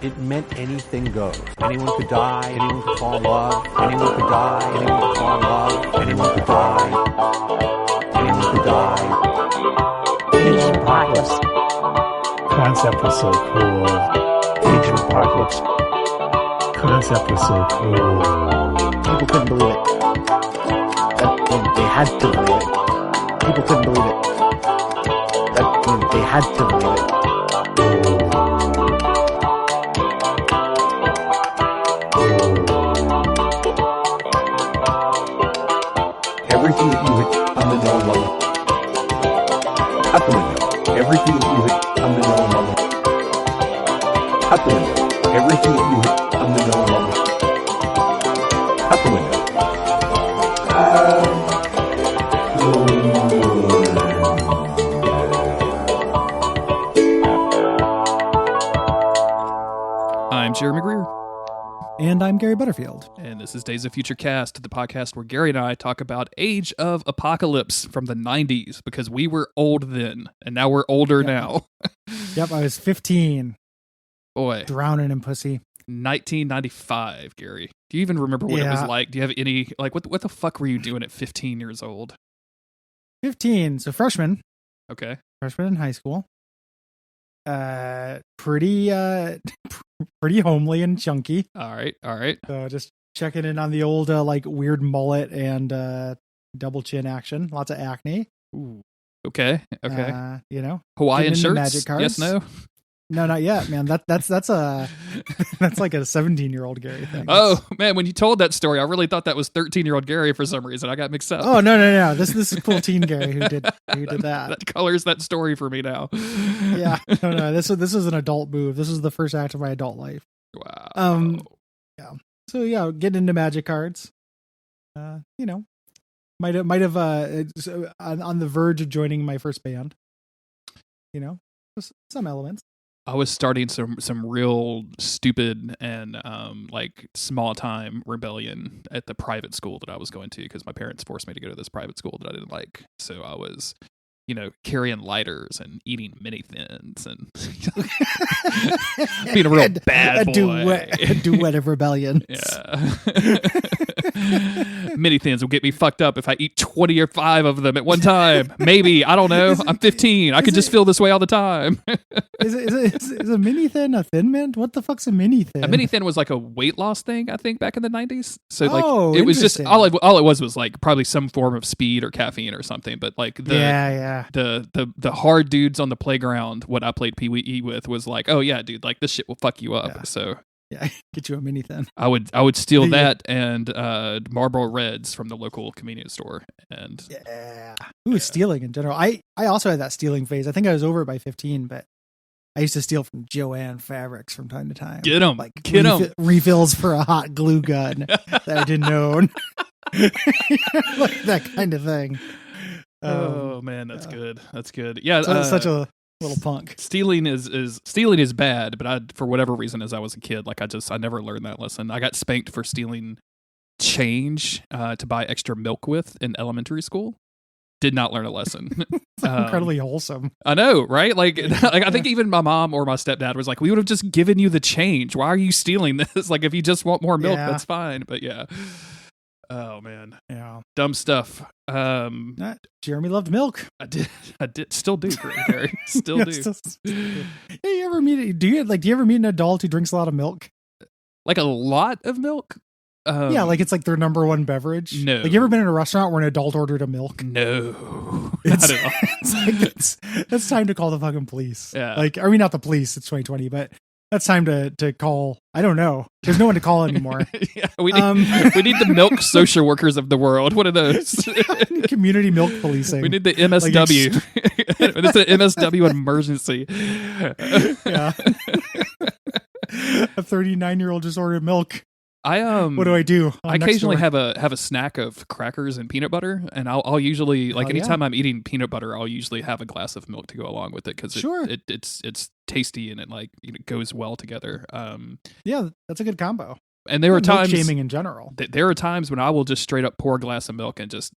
it meant anything goes. Anyone could die, anyone could fall in love, anyone could die, anyone could fall in love, anyone could die, anyone could die. Asian apocalypse. Concept was so cool. Asian apocalypse. Concept was so cool. People couldn't believe it. They had to believe it. People couldn't believe it. They had to believe it. Everything that you hit on the known level. Out the window. Everything that you hit on the known level. Out the window. Everything that you hit on the known level. Out the window. I'm Jeremy Greer. And I'm Gary Butterfield. And this is Days of Future Cast, the podcast where Gary and I talk about Age of Apocalypse from the 90s, because we were old then, and now we're older now. Yep, I was 15. Boy. Drowning in pussy. 1995, Gary. Do you even remember what it was like? Do you have any, like, what the fuck were you doing at 15 years old? 15, so freshman. Okay. Freshman in high school. Pretty homely and chunky. All right. So just checking in on the old, like, weird mullet and double chin action. Lots of acne. Ooh. Okay. Hawaiian Hawaiian shirts? Magic cards. Yes, no? No, not yet, man. That's like a 17-year-old Gary thing. Oh, man, when you told that story, I really thought that was 13-year-old Gary for some reason. I got mixed up. Oh, no. This is cool teen Gary who did that. That colors that story for me now. Yeah. No. This was an adult move. This was the first act of my adult life. Wow. Yeah. So yeah, getting into magic cards. Might have on the verge of joining my first band. Some elements. I was starting some real stupid and like small time rebellion at the private school that I was going to, because my parents forced me to go to this private school that I didn't like. So I was, carrying lighters and eating mini thins and being a real bad boy. A duet of rebellion. Yeah. Mini thins will get me fucked up if I eat 20 or 5 of them at one time. Maybe. I don't know. I'm 15. I could just feel this way all the time. Is a mini thin a thin mint? What the fuck's a mini thin? A mini thin was like a weight loss thing, I think, back in the 90s. So like it was just all it was like probably some form of speed or caffeine or something. But like the hard dudes on the playground, what I played Pee-wee with, was like, oh yeah, dude, like this shit will fuck you up. Yeah. So yeah, get you a mini thin. I would steal that and Marlboro Reds from the local convenience store. And stealing in general. I also had that stealing phase. I think I was over it by 15, but I used to steal from Joanne Fabrics from time to time. Get them. Like Get them. Refills for a hot glue gun that I didn't own. Like that kind of thing. Oh man, that's good. That's good. Yeah, such a little punk. Stealing is bad, but for whatever reason, as I was a kid, like I never learned that lesson. I got spanked for stealing change to buy extra milk with in elementary school. Did not learn a lesson. It's incredibly wholesome. I know, right? Like I think even my mom or my stepdad was like, "We would have just given you the change. Why are you stealing this? Like, if you just want more milk, that's fine." But yeah. Oh man. Yeah. Dumb stuff. Jeremy loved milk. I did still do, Gary. Still do. Hey, do you ever meet an adult who drinks a lot of milk? Like a lot of milk? Yeah, like it's like their number one beverage. No. Like, you ever been in a restaurant where an adult ordered a milk? No. Not at all. It's that's time to call the fucking police. Yeah. Like, I mean, not the police, it's 2020, but that's time to call. I don't know. There's no one to call anymore. Yeah, we need the milk social workers of the world. What are those? Community milk policing. We need the MSW. It's an MSW emergency. Yeah. A 39-year-old just ordered milk. What do I do? I occasionally have a snack of crackers and peanut butter, and I'll usually, like, anytime I'm eating peanut butter, I'll usually have a glass of milk to go along with it, because it's tasty and it goes well together. Yeah, that's a good combo. And there are times shaming in general. There are times when I will just straight up pour a glass of milk and just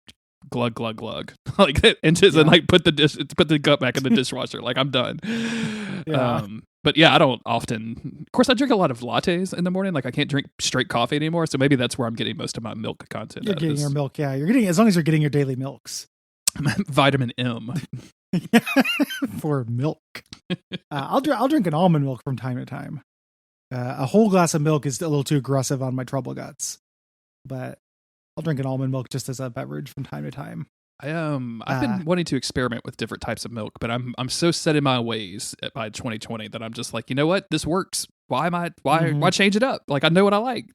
glug glug glug like, and just and like put the gut back in the dishwasher. Like, I'm done. Yeah. But yeah, I don't often. Of course, I drink a lot of lattes in the morning. Like I can't drink straight coffee anymore. So maybe that's where I'm getting most of my milk content. You're getting your milk. Yeah, you're getting, as long as you're getting your daily milks. Vitamin M. For milk. I'll drink an almond milk from time to time. A whole glass of milk is a little too aggressive on my trouble guts, but I'll drink an almond milk just as a beverage from time to time. I've been wanting to experiment with different types of milk, but I'm so set in my ways by 2020 that I'm just like, you know what, this works. Why change it up? Like I know what I like.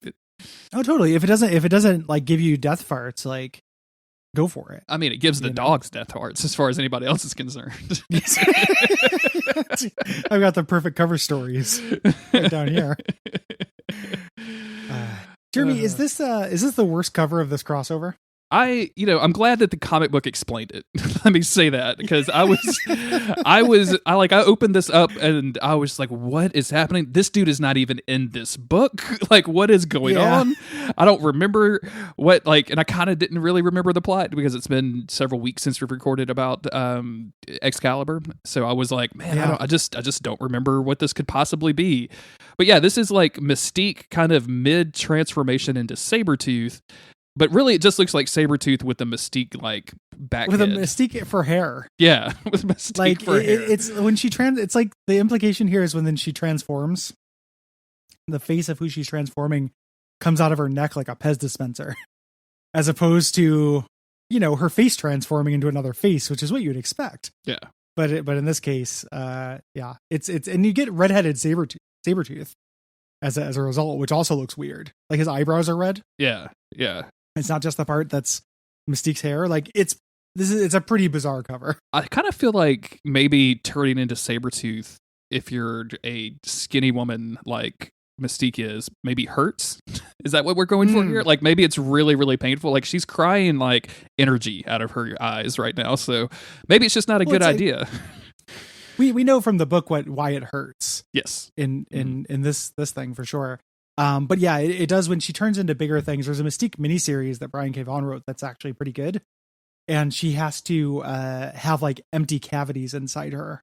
Oh, totally. If it doesn't like give you death farts, like go for it. I mean, it gives the dogs death farts as far as anybody else is concerned. I've got the perfect cover stories right down here. Jeremy, is this the worst cover of this crossover? I'm glad that the comic book explained it. Let me say that, because I opened this up and I was like, what is happening? This dude is not even in this book. Like, what is going on? I don't remember and I kind of didn't really remember the plot because it's been several weeks since we've recorded about X-Calibre. So I was like, man, I just don't remember what this could possibly be. But yeah, this is like Mystique kind of mid transformation into Sabretooth. But really, it just looks like Sabretooth with the Mystique like back with a Mystique for hair. Yeah, with Mystique like for hair. It's when she it's like the implication here is when then she transforms, the face of who she's transforming comes out of her neck like a Pez dispenser, as opposed to her face transforming into another face, which is what you'd expect. Yeah, but in this case, it's and you get redheaded Sabretooth as a result, which also looks weird. Like his eyebrows are red. Yeah. It's not just the part that's Mystique's hair. Like it's a pretty bizarre cover. I kind of feel like maybe turning into Sabretooth, if you're a skinny woman like Mystique is, maybe hurts. Is that what we're going for here? Like maybe it's really, really painful. Like she's crying like energy out of her eyes right now. So maybe it's just not a good idea. We know from the book why it hurts. Yes. In this thing for sure. But yeah, it does when she turns into bigger things. There's a Mystique miniseries that Brian K. Vaughan wrote that's actually pretty good. And she has to have like empty cavities inside her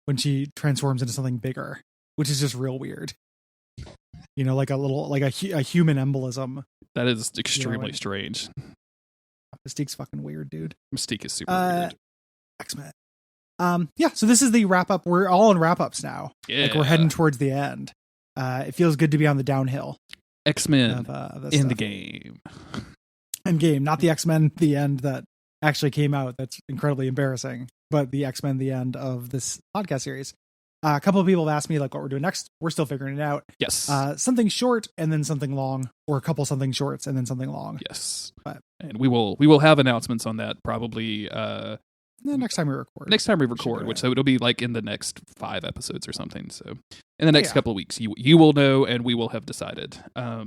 when she transforms into something bigger, which is just real weird. Like a human embolism. That is extremely strange. Mystique's fucking weird, dude. Mystique is super weird. X-Men. So this is the wrap up. We're all in wrap ups now. Yeah. Like we're heading towards the end. It feels good to be on the downhill. X-Men in the game. End game, not the X-Men the end that actually came out. That's incredibly embarrassing. But the X-Men the end of this podcast series. A couple of people have asked me like what we're doing next. We're still figuring it out. Yes. Something short and then something long, or a couple something shorts and then something long. Yes. And we will have announcements on that probably next time we record. Which so it'll be like in the next 5 episodes or something. So in the next couple of weeks, you will know, and we will have decided. So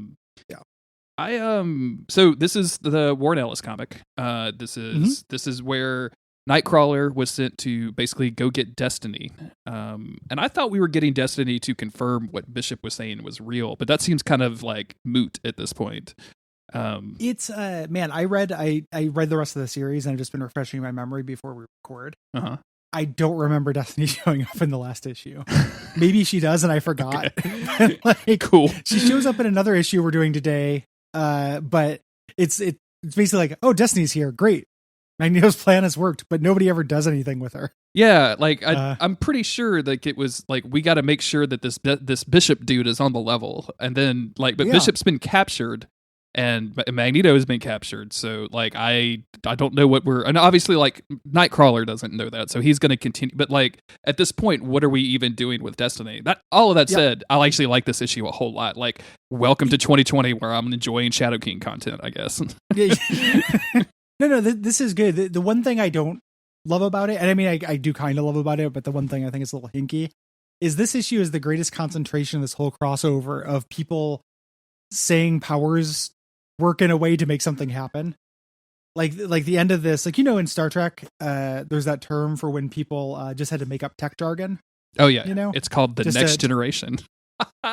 this is the Warren Ellis comic. This is where Nightcrawler was sent to basically go get Destiny. And I thought we were getting Destiny to confirm what Bishop was saying was real, but that seems kind of like moot at this point. It's man, I read the rest of the series and I've just been refreshing my memory before we record. I don't remember Destiny showing up in the last issue. Maybe she does and I forgot. Cool. She shows up in another issue we're doing today. But it's basically like, oh, Destiny's here, great. Magneto's plan has worked, but nobody ever does anything with her. Yeah, like I'm pretty sure like it was like we got to make sure that this Bishop dude is on the level, and then Bishop's been captured. And Magneto has been captured, so like I don't know what and obviously like Nightcrawler doesn't know that, so he's going to continue. But like at this point, what are we even doing with Destiny? All of that said, I actually like this issue a whole lot. Like, welcome to 2020, where I'm enjoying Shadow King content, I guess. No, this is good. The one thing I don't love about it, and I mean I do kind of love about it, but the one thing I think is a little hinky is this issue is the greatest concentration of this whole crossover of people saying powers work in a way to make something happen. Like the end of this, like, in Star Trek, there's that term for when people just had to make up tech jargon. Oh yeah. It's called the next generation.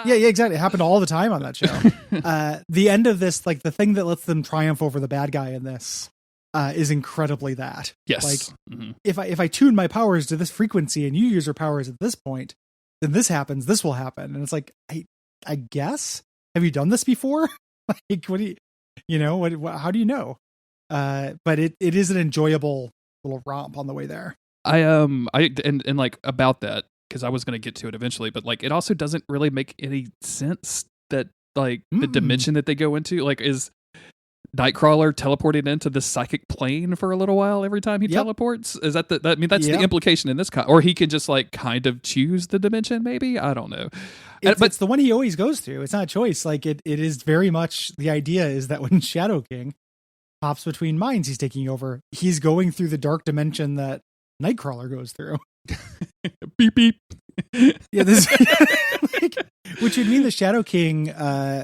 Yeah, exactly. It happened all the time on that show. The end of this, like the thing that lets them triumph over the bad guy in this, is incredibly that. Yes. Like if I tune my powers to this frequency and you use your powers at this point, then this happens, this will happen. And it's like, I guess, have you done this before? Like, what do you know, how do you know? But it is an enjoyable little romp on the way there. And like about that, because I was going to get to it eventually, but like it also doesn't really make any sense that like the dimension that they go into, like, is Nightcrawler teleported into the psychic plane for a little while every time he teleports? Is that I mean, that's the implication in this or he can just like kind of choose the dimension, maybe? I don't know. But it's the one he always goes through. It's not a choice. Like it is very much, the idea is that when Shadow King hops between minds he's taking over, he's going through the dark dimension that Nightcrawler goes through. Beep beep. Yeah, this like, which would mean the Shadow King,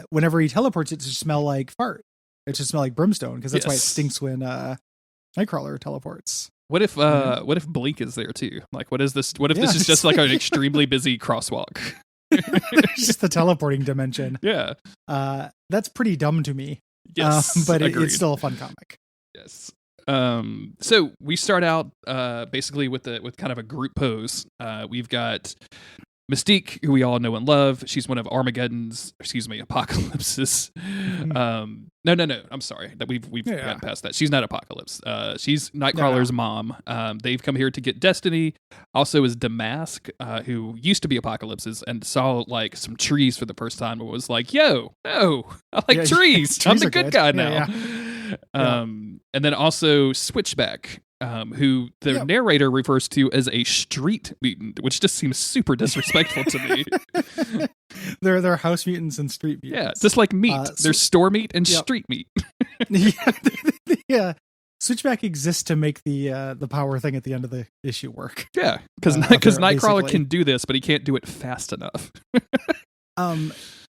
whenever he teleports, it should smell like fart. It should smell like brimstone, because that's why it stinks when Nightcrawler teleports. What if Blink is there too? Like, what is this? What if this is just like an extremely busy crosswalk? Just the teleporting dimension. Yeah, that's pretty dumb to me. Yes, but it's still a fun comic. Yes. So we start out basically with kind of a group pose. We've got Mystique, who we all know and love. She's one of Apocalypse's. No, I'm sorry. That we've gotten past that. She's not Apocalypse. She's Nightcrawler's mom. They've come here to get Destiny. Also is Damask, who used to be Apocalypse's and saw like some trees for the first time and was like, "Yo, no, I like trees. I'm the good guy now." And then also Switchback, who the narrator refers to as a street mutant, which just seems super disrespectful to me. They're house mutants and street mutants. Yeah, just like meat. There's store meat and street meat. Yeah. Switchback exists to make the power thing at the end of the issue work. Yeah, because Nightcrawler can do this, but he can't do it fast enough.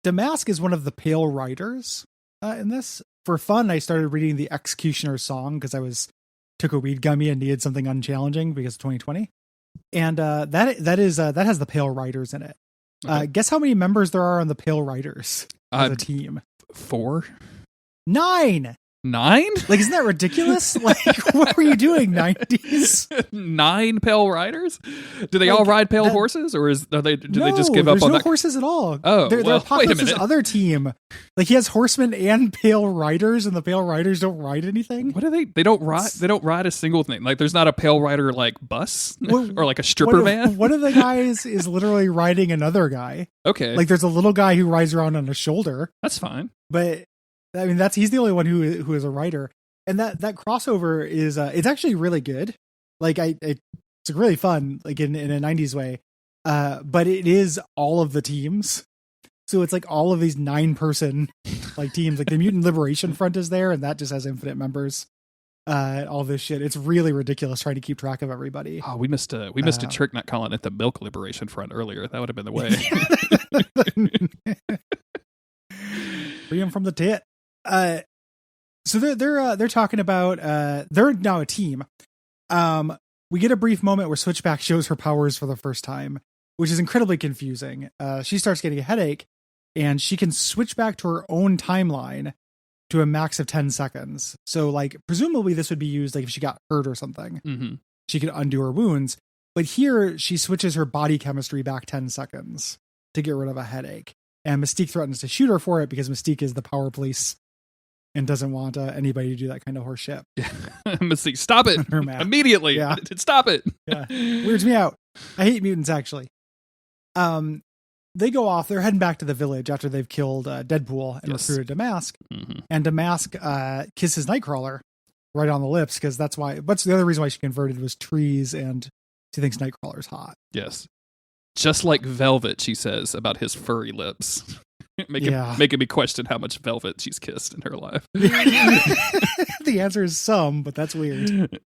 Damask is one of the Pale Riders in this. For fun, I started reading the Executioner's Song because I took a weed gummy and needed something unchallenging because of 2020, and that has the Pale Riders in it. Okay. Guess how many members there are on the Pale Riders as a team? 4? 9. 9? Like, isn't that ridiculous? Like, what were you doing, 90s? 9 Pale Riders? Do they all ride pale horses, or do they just give up on that? There's no horses at all. Oh, they're wait a minute. Other team. Like, he has horsemen and Pale Riders, and the Pale Riders don't ride anything. What are they? They don't ride. They don't ride a single thing. Like, there's not a Pale Rider like bus or like a stripper van. One of the guys is literally riding another guy. Okay, like there's a little guy who rides around on a shoulder. That's fine, but. I mean, he's the only one who is a writer, and that crossover is it's actually really good. Like it's really fun, like in a 90s way. But it is all of the teams, so it's like all of these 9-person like teams. Like the Mutant Liberation Front is there, and that just has infinite members. All this shit. It's really ridiculous trying to keep track of everybody. Oh, we missed a trick not calling it the Milk Liberation Front earlier. That would have been the way. Free him from the tit. So they're talking about they're now a team. We get a brief moment where Switchback shows her powers for the first time, which is incredibly confusing. She starts getting a headache, and she can switch back to her own timeline to a max of 10 seconds. So, like, presumably this would be used like if she got hurt or something. Mm-hmm. She could undo her wounds. But here she switches her body chemistry back 10 seconds to get rid of a headache. And Mystique threatens to shoot her for it because Mystique is the power police and doesn't want anybody to do that kind of horse shit. Mystique, stop it immediately. Yeah. Stop it. Yeah. Weirds me out. I hate mutants, actually. They go off. They're heading back to the village after they've killed Deadpool and recruited Damask. Mm-hmm. And Damask kisses Nightcrawler right on the lips because that's why. What's the other reason why she converted was trees, and she thinks Nightcrawler's hot. Yes. Just like Velvet, she says about his furry lips. Making me question how much Velvet she's kissed in her life. The answer is some, but that's weird.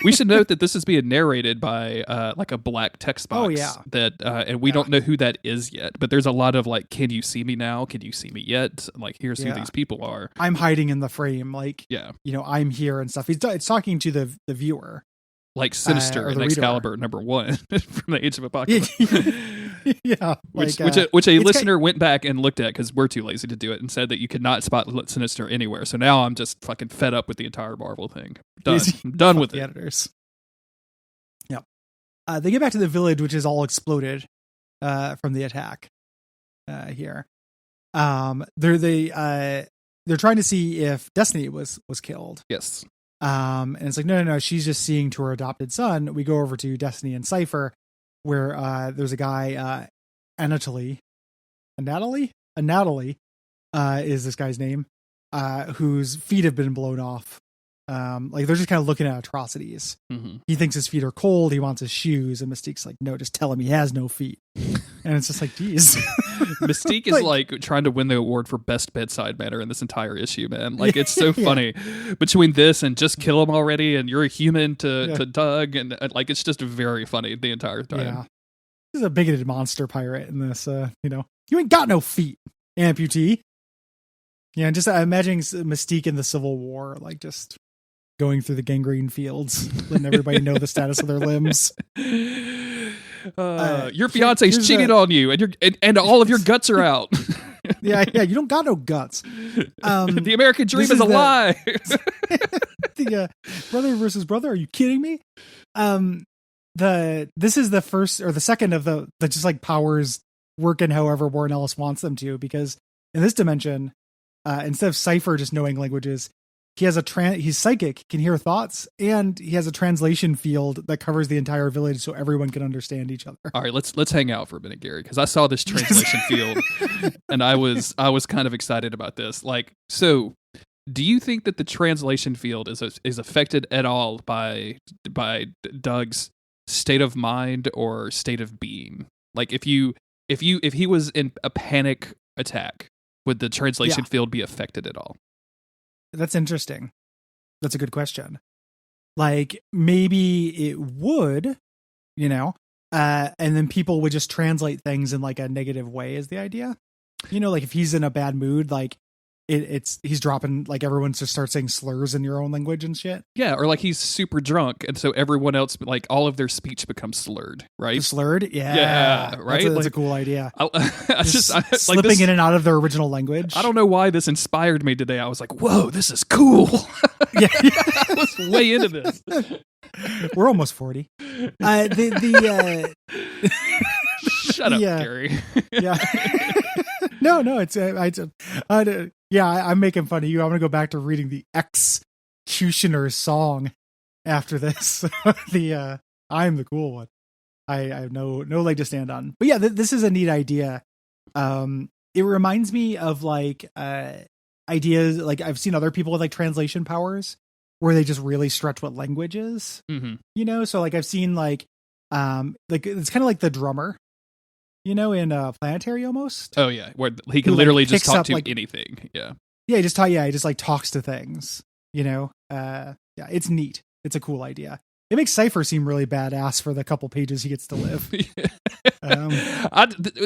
We should note that this is being narrated by like a black text box. Oh, yeah. That and we don't know who that is yet, but there's a lot of like, can you see me now? Can you see me yet? Like, here's who these people are. I'm hiding in the frame. Like, I'm here and stuff. It's talking to the viewer. Like Sinister and X-Calibre #1 from the Age of Apocalypse. Yeah. Which a listener went back and looked at because we're too lazy to do it and said that you could not spot Sinister anywhere. So now I'm just fucking fed up with the entire Marvel thing. I'm done with it. Editors. Yeah. They get back to the village, which is all exploded. from the attack here. They're trying to see if Destiny was killed. Yes. And it's like, no, she's just seeing to her adopted son. We go over to Destiny and Cypher, where there's a guy, Anatoly is this guy's name, whose feet have been blown off. Like they're just kind of looking at atrocities. Mm-hmm. He thinks his feet are cold. He wants his shoes, and Mystique's like, no, just tell him he has no feet. And it's just like, geez. Mystique is like trying to win the award for best bedside manner in this entire issue, man. Like it's so funny between this and just kill him already, and you're a human to Doug, and like it's just very funny the entire time. Yeah, he's a bigoted monster pirate in this. You ain't got no feet, amputee. Yeah, just imagining Mystique in the Civil War, like just going through the gangrene fields, letting everybody know the status of their limbs. Your fiance's cheated on you, and all of your guts are out. yeah, you don't got no guts. The American dream is a lie. The brother versus brother. Are you kidding me? This is the first or the second of the just like powers working however Warren Ellis wants them to, because in this dimension, instead of Cypher just knowing languages, he has he's psychic, can hear thoughts, and he has a translation field that covers the entire village so everyone can understand each other. All right, let's hang out for a minute, Gary, because I saw this translation field and I was kind of excited about this. Like, so do you think that the translation field is affected at all by Doug's state of mind or state of being? Like if he was in a panic attack, would the translation field be affected at all? That's interesting. That's a good question. Like maybe it would, and then people would just translate things in like a negative way is the idea. Like if he's in a bad mood, like he's dropping, like everyone just starts saying slurs in your own language and shit. Yeah, or like he's super drunk, and so everyone else, like all of their speech becomes slurred, right? Slurred, yeah, right. That's a cool iddia. I Slipping in and out of their original language. I don't know why this inspired me today. I was like, "Whoa, this is cool." I was way into this. We're almost 40. Shut up, Gary. Yeah. No, it's I'm making fun of you. I'm gonna go back to reading the Executioner's song after this. I'm the cool one. I have no leg to stand on. But yeah, this is a neat idea. It reminds me of like ideas like I've seen other people with like translation powers where they just really stretch what language is. Mm-hmm. So like I've seen like it's kind of like the drummer. In Planetary almost. Oh yeah, where he can literally just talk to like, anything. Yeah. Yeah, he just like talks to things. Yeah, it's neat. It's a cool idea. It makes Cypher seem really badass for the couple pages he gets to live.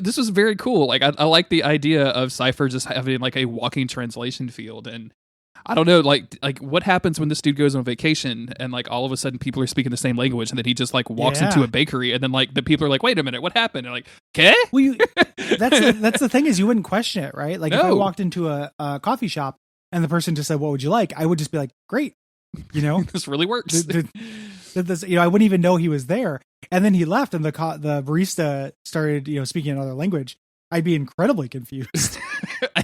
This was very cool. Like I like the idea of Cypher just having like a walking translation field, and I don't know, like what happens when this dude goes on vacation and like all of a sudden people are speaking the same language, and then he just like walks into a bakery, and then like the people are like, wait a minute, what happened? And like, okay. Well, that's the thing is you wouldn't question it, right? Like if I walked into a coffee shop and the person just said, what would you like? I would just be like, great. This really works. I wouldn't even know he was there. And then he left and the barista started, speaking another language. I'd be incredibly confused.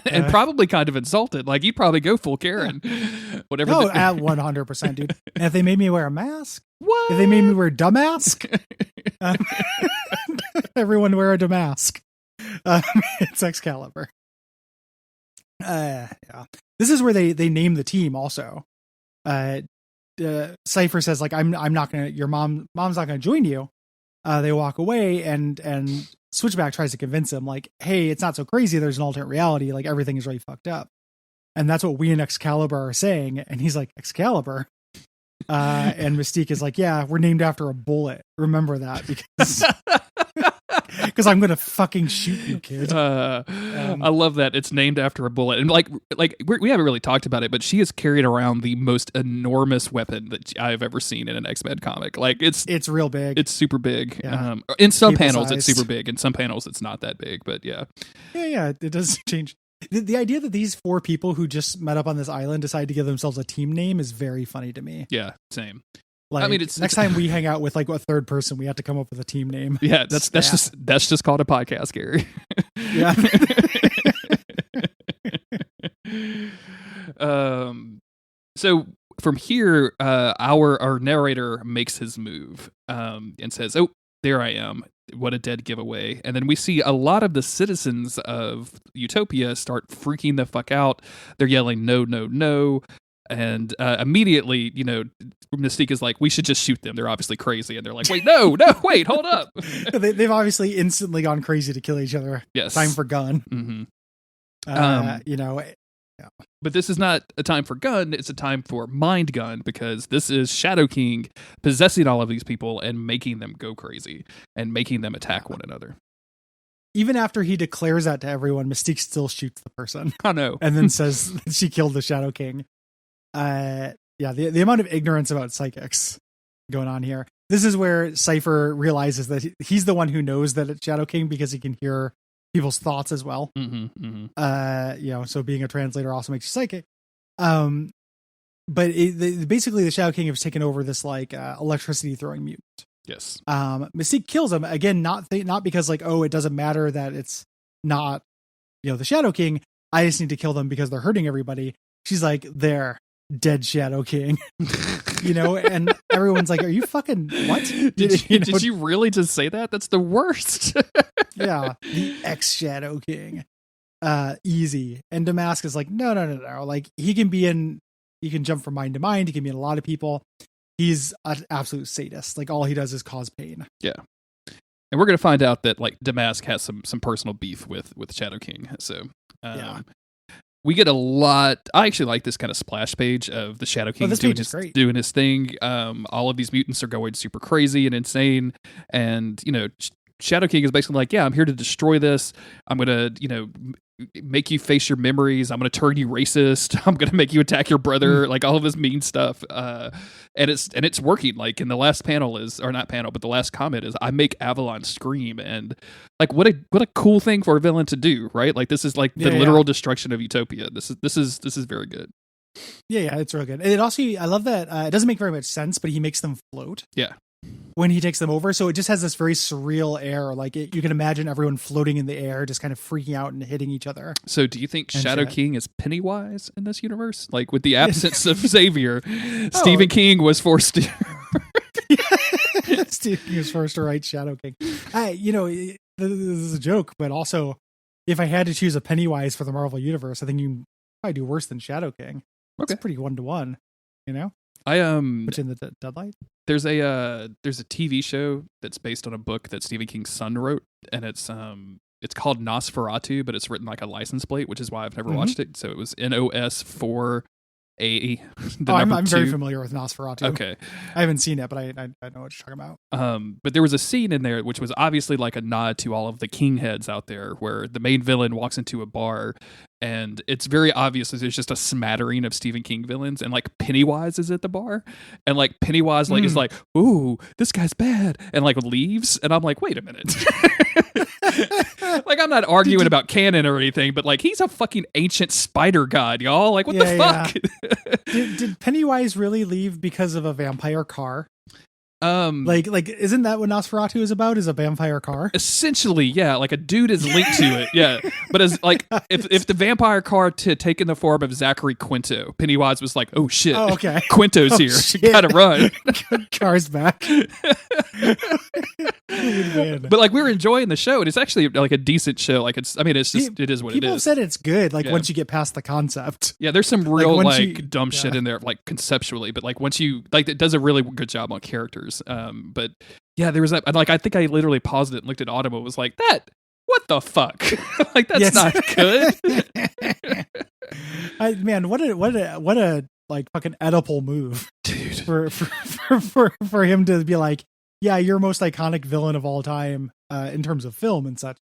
And probably kind of insulted. Like, you'd probably go full Karen. Whatever. No, at 100%, dude. And if they made me wear a mask? What? If they made me wear a dumbask? Everyone wear a damask. It's X-Calibre. Yeah. This is where they name the team also. Cypher says, like, I'm not going to, your mom's not going to join you. They walk away and Switchback tries to convince him, like, hey, it's not so crazy. There's an alternate reality. Like, everything is really fucked up. And that's what we in X-Calibre are saying. And he's like, X-Calibre? And Mystique is like, yeah, we're named after a bullet. Remember that because I'm going to fucking shoot you, kid. I love that. It's named after a bullet. And like we haven't really talked about it, but she has carried around the most enormous weapon that I've ever seen in an X-Men comic. Like it's real big. It's super big. Yeah. In some panels, it's super big. In some panels, it's not that big, but yeah. Yeah. It does change. The idea that these four people who just met up on this island decided to give themselves a team name is very funny to me. Yeah, same. Like, I mean, it's next time we hang out with like a third person, we have to come up with a team name. Yeah, that's just called a podcast, Gary. Yeah. So from here, our narrator makes his move and says, "Oh, there I am. What a dead giveaway." And then we see a lot of the citizens of Utopia start freaking the fuck out. They're yelling, "No, no, no." And immediately, Mystique is like, "We should just shoot them. They're obviously crazy." And they're like, "Wait, no, wait, hold up." They've obviously instantly gone crazy to kill each other. Yes. Time for gun. Mm-hmm. But this is not a time for gun. It's a time for mind gun, because this is Shadow King possessing all of these people and making them go crazy and making them attack one another. Even after he declares that to everyone, Mystique still shoots the person. I know. And then says that she killed the Shadow King. The amount of ignorance about psychics going on here. This is where Cypher realizes that he's the one who knows that it's Shadow King, because he can hear people's thoughts as well. Mm-hmm, mm-hmm. So being a translator also makes you psychic. But basically the Shadow King has taken over this like electricity throwing mutant. Yes. Mystique kills him again, not because like, oh, it doesn't matter that it's not, the Shadow King. I just need to kill them because they're hurting everybody. She's like, there, dead Shadow King. And everyone's like, are you fucking what? Did you really just say that? That's the worst. Yeah, the X-Shadow King. Easy. And Damask is like, no. Like, he can jump from mind to mind. He can be in a lot of people. He's an absolute sadist. Like, all he does is cause pain. Yeah. And we're going to find out that, like, Damask has some personal beef with Shadow King. So, we get a lot. I actually like this kind of splash page of the Shadow King doing his thing. All of these mutants are going super crazy and insane. And, Shadow King is basically like, yeah, I'm here to destroy this. I'm going to, make you face your memories. I'm going to turn you racist. I'm going to make you attack your brother. Like, all of this mean stuff. And it's working. Like, in the last panel but the last comment is, I make Avalon scream. And like, what a cool thing for a villain to do, right? Like, this is like the literal destruction of Utopia. This is very good. Yeah, it's real good. And it also, I love that it doesn't make very much sense, but he makes them float. Yeah. When he takes them over. So it just has this very surreal air. Like, you can imagine everyone floating in the air, just kind of freaking out and hitting each other. So do you think Shadow King is Pennywise in this universe? Like, with the absence of Xavier, Stephen King was forced to... Stephen King was forced to write Shadow King. This is a joke, but also, if I had to choose a Pennywise for the Marvel Universe, I think you can probably do worse than Shadow King. Okay. It's pretty 1-to-1, Which in the Deadlight? There's a TV show that's based on a book that Stephen King's son wrote, and it's called Nosferatu, but it's written like a license plate, which is why I've never watched it. So it was NOS4A. I'm very familiar with Nosferatu. Okay, I haven't seen it, but I know what you're talking about. But there was a scene in there which was obviously like a nod to all of the King heads out there, where the main villain walks into a bar. And it's very obvious that there's just a smattering of Stephen King villains, and like Pennywise is at the bar, and like Pennywise is like, "Ooh, this guy's bad," and like leaves, and I'm like, wait a minute. Like, I'm not arguing about canon or anything, but like, he's a fucking ancient spider god, y'all. Like, what the fuck? Did Pennywise really leave because of a vampire car? Like isn't that what Nosferatu is about? Is a vampire car? Essentially, yeah. Like, a dude is linked to it, yeah. But as like, if the vampire car had taken the form of Zachary Quinto, Pennywise was like, oh shit, okay, Quinto's here, shit. Gotta run. Car's back. But like, we were enjoying the show, and it's actually like a decent show. Like, it is what it is. People have said it's good. Like, once you get past the concept, yeah, there's some real dumb shit in there, like conceptually. But like, once you it does a really good job on characters. But yeah, there was that. Like, I think I literally paused it and looked at Audible. And was like, what the fuck? Like, that's not good. What a like fucking Oedipal move, dude. For him to be like, yeah, your most iconic villain of all time, in terms of film and such,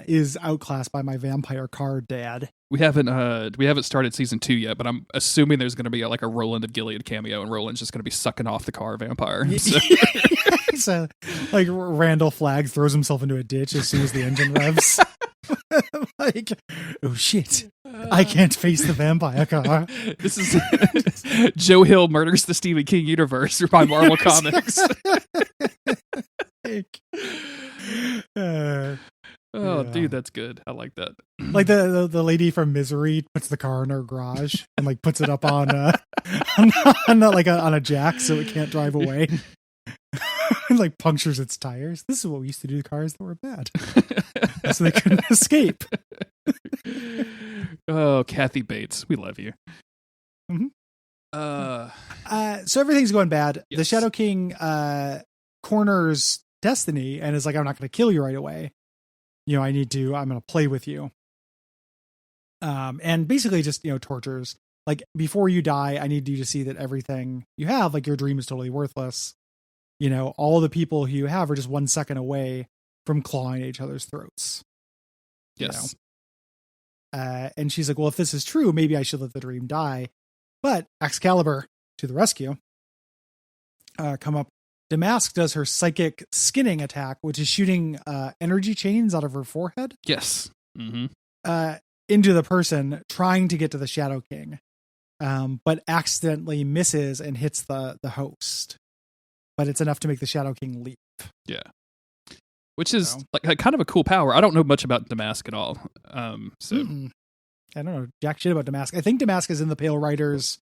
is outclassed by my vampire car dad. We haven't started season 2 yet, but I'm assuming there's going to be a Roland of Gilead cameo, and Roland's just going to be sucking off the car vampire. So. So, like, Randall Flagg throws himself into a ditch as soon as the engine revs. Like, oh shit, I can't face the vampire car. This is Joe Hill murders the Stephen King universe by Marvel Comics. Oh, Yeah. dude, that's good. I like that. Like the lady from Misery puts the car in her garage and like puts it up on a jack so it can't drive away. And like punctures its tires. This is what we used to do to cars that were bad, so they couldn't escape. Oh, Kathy Bates, we love you. Mhm. So everything's going bad. Yes. The Shadow King corners Destiny and is like, I'm not going to kill you right away. I'm going to play with you. And basically just, tortures. Like, before you die, I need you to see that everything you have, like your dream is totally worthless. All the people who you have are just 1 second away from clawing at each other's throats. Yes. And she's like, well, if this is true, maybe I should let the dream die. But X-Calibre to the rescue. Come up. Damask does her psychic skinning attack, which is shooting energy chains out of her forehead. Yes. Mm-hmm. Into the person trying to get to the Shadow King, but accidentally misses and hits the host. But it's enough to make the Shadow King leap. Yeah. Which is like kind of a cool power. I don't know much about Damask at all. I don't know jack shit about Damask. I think Damask is in the Pale Riders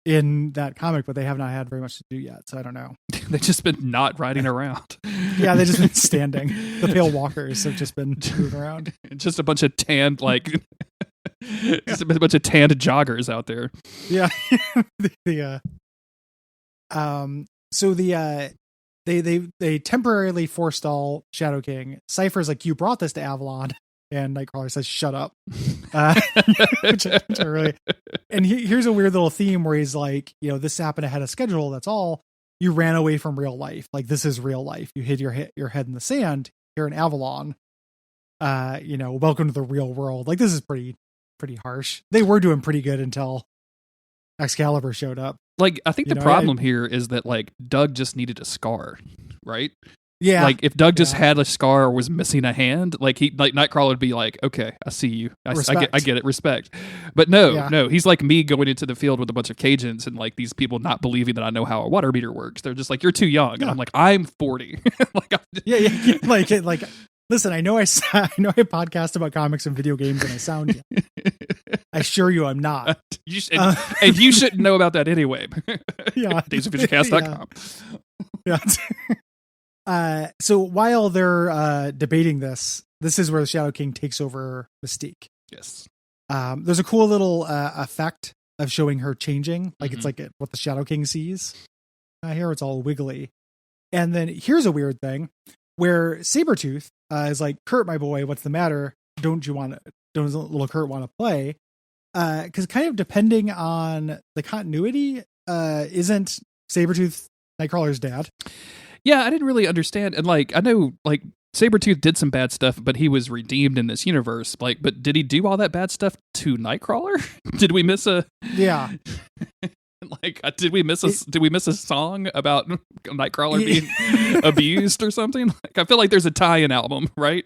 in that comic, but they have not had very much to do yet, so I don't know. They've just been not riding around. Yeah, they've just been standing. The Pale Walkers have just been moving around. Just a bunch of tanned, just a bunch of tanned joggers out there. Yeah. So they temporarily forestall Shadow King. Cypher's like, you brought this to Avalon. And Nightcrawler says, shut up. Which I really, and here's a weird little theme where he's like, this happened ahead of schedule. That's all. You ran away from real life. Like, this is real life. You hid your head in the sand here in Avalon. Welcome to the real world. Like, this is pretty harsh. They were doing pretty good until X-Calibre showed up. Like, I think the problem here is that, like, Doug just needed a scar, right? Yeah. Like, if Doug just had a scar or was missing a hand, Nightcrawler would be like, okay, I see you. I get it. Respect. But no, he's like me going into the field with a bunch of Cajuns and like these people not believing that I know how a water meter works. They're just like, you're too young. And I'm like, I'm 40. Like, listen, I know I podcast about comics and video games and I sound young. I assure you I'm not. And you shouldn't know about that anyway. Yeah. DaysOfFutureCast.com. Yeah. So while they're debating this is where the Shadow King takes over Mystique. Yes. There's a cool little effect of showing her changing. Like, it's like what the Shadow King sees. Here it's all wiggly. And then here's a weird thing where Sabretooth is like, Kurt, my boy, what's the matter? Don't little Kurt want to play? Because kind of depending on the continuity, isn't Sabretooth Nightcrawler's dad? Yeah, I didn't really understand. And like, I know like Sabretooth did some bad stuff, but he was redeemed in this universe. Like, but did he do all that bad stuff to Nightcrawler? Did we miss a? Yeah. Like, did we miss a song about Nightcrawler being abused or something? Like, I feel like there's a tie-in album, right?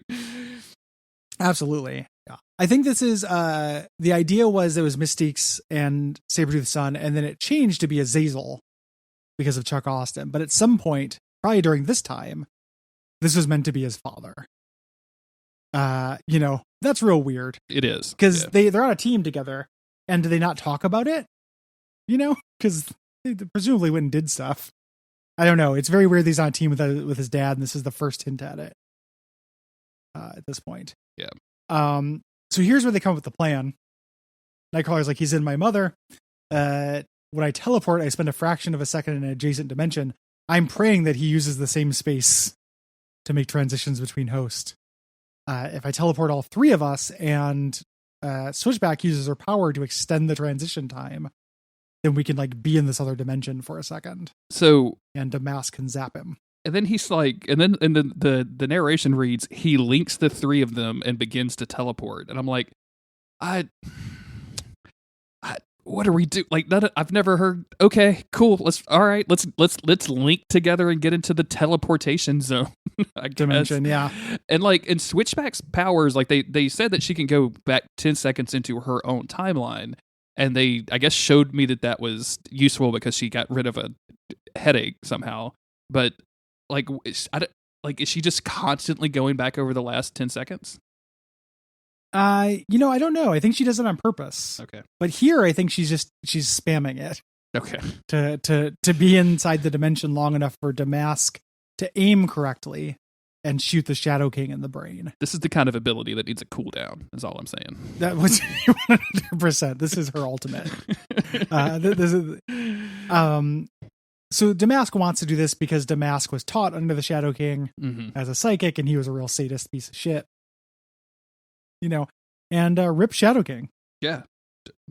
Absolutely. Yeah. I think this is the idea was it was Mystique's and Sabretooth's son, and then it changed to be Azazel because of Chuck Austin. But at some point, probably during this time, this was meant to be his father. That's real weird. It is. Because they're on a team together, and do they not talk about it? Because they presumably went and did stuff. I don't know. It's very weird that he's on a team with his dad, and this is the first hint at it at this point. Yeah. So here's where they come up with the plan. Nightcrawler's like, he's in my mother. When I teleport, I spend a fraction of a second in an adjacent dimension. I'm praying that he uses the same space to make transitions between hosts. If I teleport all three of us and Switchback uses her power to extend the transition time, then we can like be in this other dimension for a second. So, and Damask can zap him. And then he's like, and then the narration reads, he links the three of them and begins to teleport. And I'm like, what do we do? Like that, I've never heard. Okay, cool. Let's link together and get into the teleportation zone. I Dimension, guess. yeah. And like in Switchback's powers, like they said that she can go back 10 seconds into her own timeline, and they I guess showed me that was useful because she got rid of a headache somehow. But like, is she just constantly going back over the last 10 seconds? I don't know. I think she does it on purpose. Okay. But here, I think she's spamming it. Okay. To be inside the dimension long enough for Damask to aim correctly and shoot the Shadow King in the brain. This is the kind of ability that needs a cooldown, is all I'm saying. That was 100%. This is her ultimate. So Damask wants to do this because Damask was taught under the Shadow King as a psychic, and he was a real sadist piece of shit. And rip Shadow King. Yeah.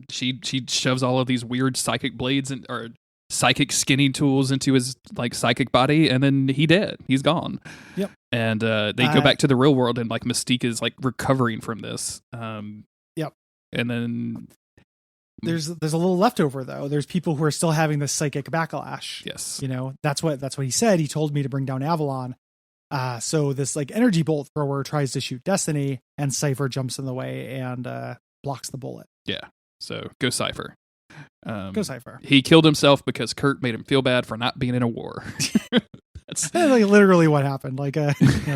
She shoves all of these weird psychic blades or psychic skinning tools into his like psychic body, and then he's gone. Yep. And they go back to the real world, and like Mystique is like recovering from this. Yep. And then there's a little leftover though. There's people who are still having this psychic backlash. Yes. That's what he said. He told me to bring down Avalon. So this like energy bolt thrower tries to shoot Destiny, and Cypher jumps in the way and blocks the bullet. Yeah. So go Cypher. Go Cypher. He killed himself because Kurt made him feel bad for not being in a war. That's like literally what happened. Like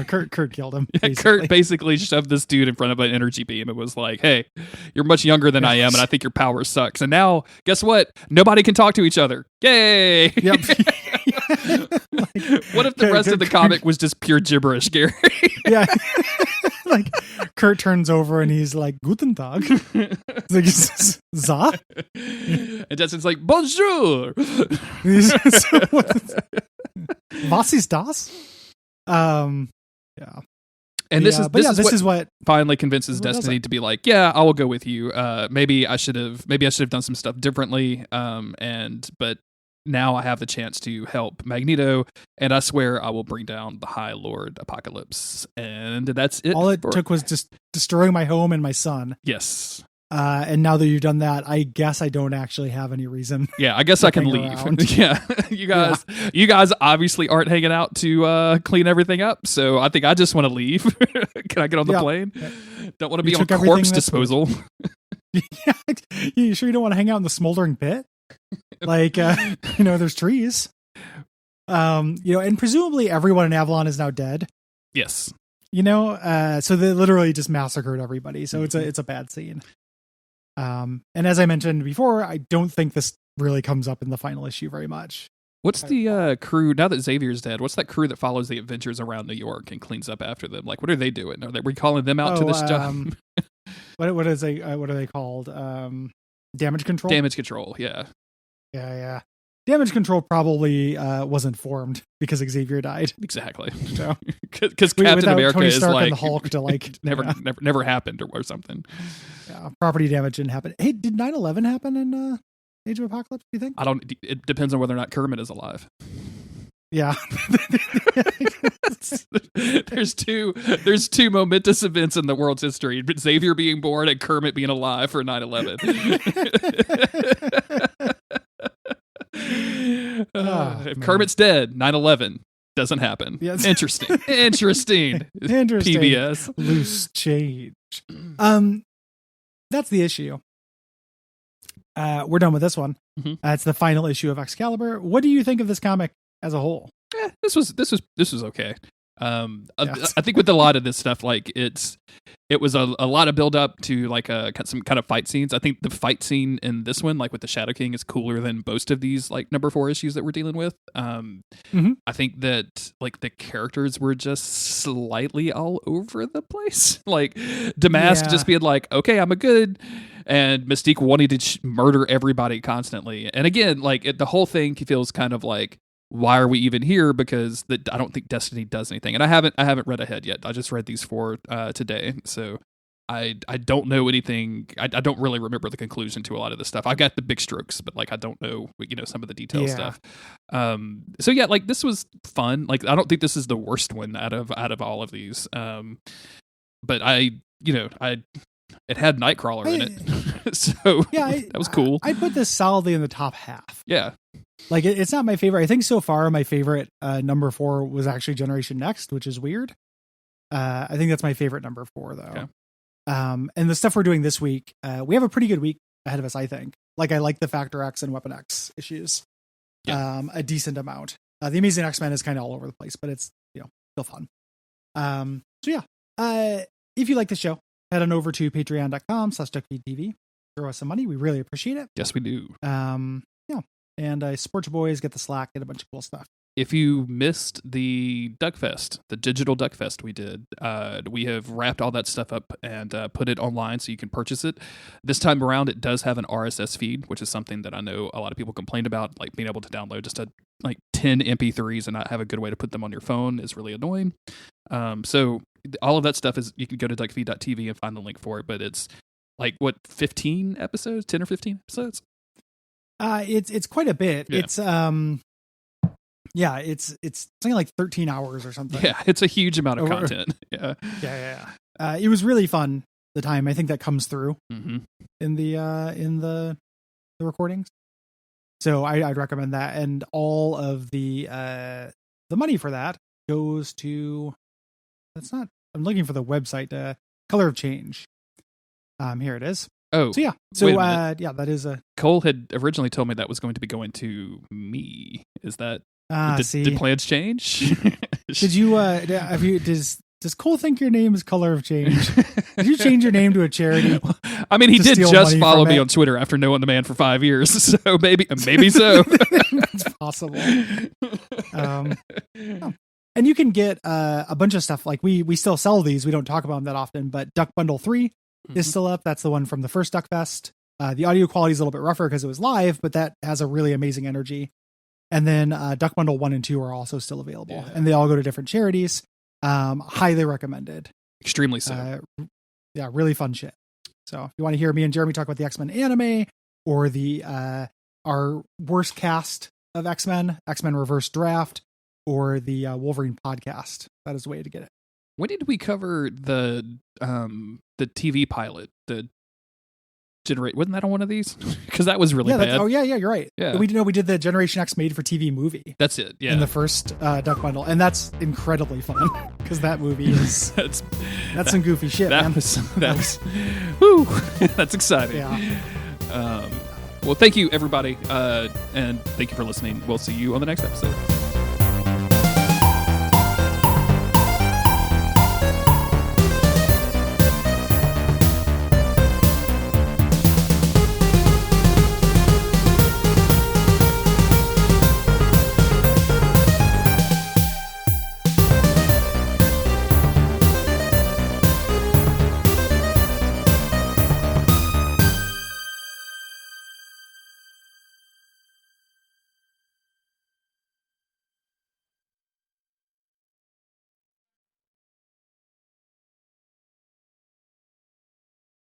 Kurt killed him. Yeah, Kurt basically shoved this dude in front of an energy beam and was like, "Hey, you're much younger than I am, and I think your power sucks. And now, guess what? Nobody can talk to each other. Yay!" Yep. What if the rest of the comic was just pure gibberish, Gary? Yeah. Like Kurt turns over and he's like, "Guten Tag." Like, "Za?" And Justin's like, "Bonjour." Was ist das? Yeah. And this is what finally convinces what Destiny to be like, "Yeah, I will go with you. Maybe I should have done some stuff differently. But now I have the chance to help Magneto, and I swear I will bring down the High Lord Apocalypse." And that's it. All it took was just destroying my home and my son. Yes. And now that you've done that, I guess I don't actually have any reason. Yeah, I guess I can leave. Yeah, you guys obviously aren't hanging out to clean everything up, so I think I just want to leave. Can I get on the plane? Yeah. Don't want to be on corpse disposal. Yeah, you sure you don't want to hang out in the smoldering pit? Like, there's trees. And presumably everyone in Avalon is now dead. Yes. So they literally just massacred everybody. So it's a bad scene. And as I mentioned before, I don't think this really comes up in the final issue very much. What's the crew, now that Xavier's dead, what's that crew that follows the Avengers around New York and cleans up after them? Like, what are they doing? Are we calling them out to this job? What are they called? Damage Control? Damage Control, yeah. Yeah. Damage Control probably wasn't formed because Xavier died. Exactly. So, because Captain America Tony is Stark like and the Hulk to like never happened or something. Yeah, property damage didn't happen. Hey, did 9/11 happen in Age of Apocalypse? Do you think? It depends on whether or not Kermit is alive. Yeah. There's two momentous events in the world's history: Xavier being born and Kermit being alive for 9/11. If Kermit's dead, 9/11 doesn't happen. Yes. Interesting. PBS. Loose change. That's the issue. We're done with this one. Mm-hmm. It's the final issue of X-Calibre. What do you think of this comic as a whole? This was okay. I think with a lot of this stuff, like it was a lot of build up to like some kind of fight scenes. I think the fight scene in this one, like with the Shadow King, is cooler than most of these like number 4 issues that we're dealing with. I think that like the characters were just slightly all over the place. Like Damask just being like, "Okay, I'm a good," and Mystique wanting to murder everybody constantly. And again, like the whole thing feels kind of like, why are we even here? Because I don't think Destiny does anything, and I haven't read ahead yet. I just read these 4 today, so I don't know anything. I don't really remember the conclusion to a lot of this stuff. I got the big strokes, but like I don't know some of the detailed stuff. So yeah, like this was fun. Like I don't think this is the worst one out of all of these. But it had Nightcrawler in it. So Yeah, that was cool. I put this solidly in the top half. Yeah. Like it's not my favorite. I think so far my favorite number 4 was actually Generation Next, which is weird. I think that's my favorite number 4 though. Okay. And the stuff we're doing this week, we have a pretty good week ahead of us, I think. Like I like the Factor X and Weapon X issues. Yeah. A decent amount. The Amazing X-Men is kind of all over the place, but it's, still fun. So yeah, if you like the show, head on over to patreon.com/Duckfeed.tv. Throw us some money. We really appreciate it. Yes, we do. Yeah. And support your boys, get the Slack, get a bunch of cool stuff. If you missed the Duckfest, the digital Duckfest we did, we have wrapped all that stuff up and put it online so you can purchase it. This time around, it does have an RSS feed, which is something that I know a lot of people complained about, like being able to download just 10 MP3s and not have a good way to put them on your phone is really annoying. So all of that stuff is, you can go to Duckfeed.tv and find the link for it, but it's 15 episodes, 10 or 15 episodes? It's quite a bit. Yeah. It's something like 13 hours or something. Yeah, it's a huge amount of content. Yeah. Yeah. It was really fun the time. I think that comes through in the recordings. So I'd recommend that. And all of the money for that goes to, I'm looking for the website, Color of Change. Here it is. Oh, so yeah. So that is a. Cole had originally told me that was going to be going to me. Is that did plans change? Did you? Does Cole think your name is Color of Change? Did you change your name to a charity? I mean, he did just follow me on Twitter after knowing the man for 5 years, so maybe so. It's possible. And you can get a bunch of stuff. Like we still sell these. We don't talk about them that often, but Duck Bundle 3 is still up. That's the one from the first Duckfest. The audio quality is a little bit rougher because it was live, but that has a really amazing energy. And then Duck Bundle 1 and 2 are also still available, and they all go to different charities. Highly recommended. Extremely so. Yeah, really fun shit. So if you want to hear me and Jeremy talk about the X-Men anime or the our worst cast of X-Men Reverse Draft, or the Wolverine podcast, that is the way to get it. When did we cover the TV pilot? The Generate, wasn't that on one of these? Because that was really bad. You're right. Yeah. We did the Generation X made for TV movie. That's it. Yeah. In the first Duck Bundle, and that's incredibly fun because that movie is that's some goofy shit. That was whoo, that's exciting. Yeah. Well, thank you everybody, and thank you for listening. We'll see you on the next episode.